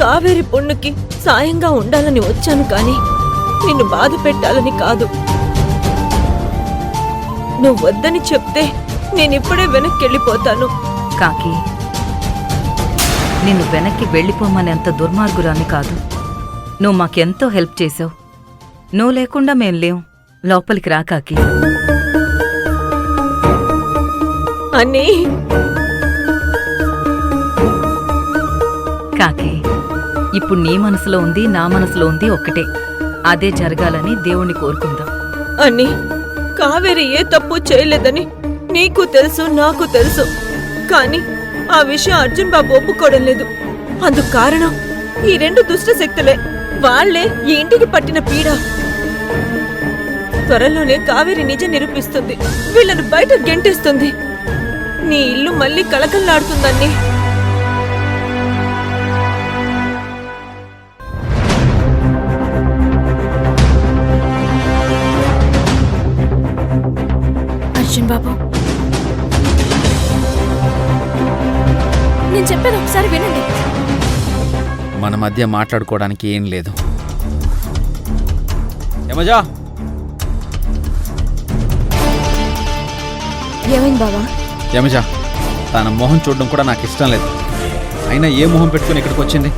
కావేరి పొన్నుకి సాయంగా ఉండాలని వచ్చాను కానీ నిన్ను బాధ పెట్టాలని కాదు. నువ్వు వద్దని చెప్తే నేనిప్పుడే వెనక్కెళ్ళిపోతాను. కాకి, నిన్ను వెనక్కి వెళ్ళిపోమనేంత దుర్మార్గురాని కాదు. నువ్వు మాకెంతో హెల్ప్ చేసావు. నువ్వు లేకుండా మేం లేం. లోపలికి రా కాకి. అన్నీ కాకి, ఇప్పుడు నీ మనసులో ఉంది, నా మనసులో ఉంది ఒక్కటే. అదే జరగాలని దేవుణ్ణి కోరుకుందాం. అన్నీ కావేరి ఏ తప్పు చేయలేదని నీకు తెలుసు, నాకు తెలుసు. కానీ ఆ విషయం అర్జున్ బాబు ఒప్పుకోవడం లేదు. అందుకు కారణం ఈ రెండు దుష్ట శక్తులే. వాళ్లే ఈ ఇంటికి పట్టిన పీడ. త్వరలోనే కావేరి నిజం నిరూపిస్తుంది. వీళ్ళను బయట గెంటేస్తుంది. నీ ఇల్లు మళ్ళీ కళకళలాడుతుందన్నీ. అర్జున్ బాబు, నేను చెప్పేది ఒకసారి వినండి. మన మధ్య మాట్లాడుకోవడానికి ఏం లేదు. యమజా, ఏమైంది బాబా? యమజా, తన మొహం చూడడం కూడా నాకు ఇష్టం లేదు. అయినా ఏ మొహం పెట్టుకుని ఇక్కడికి వచ్చింది?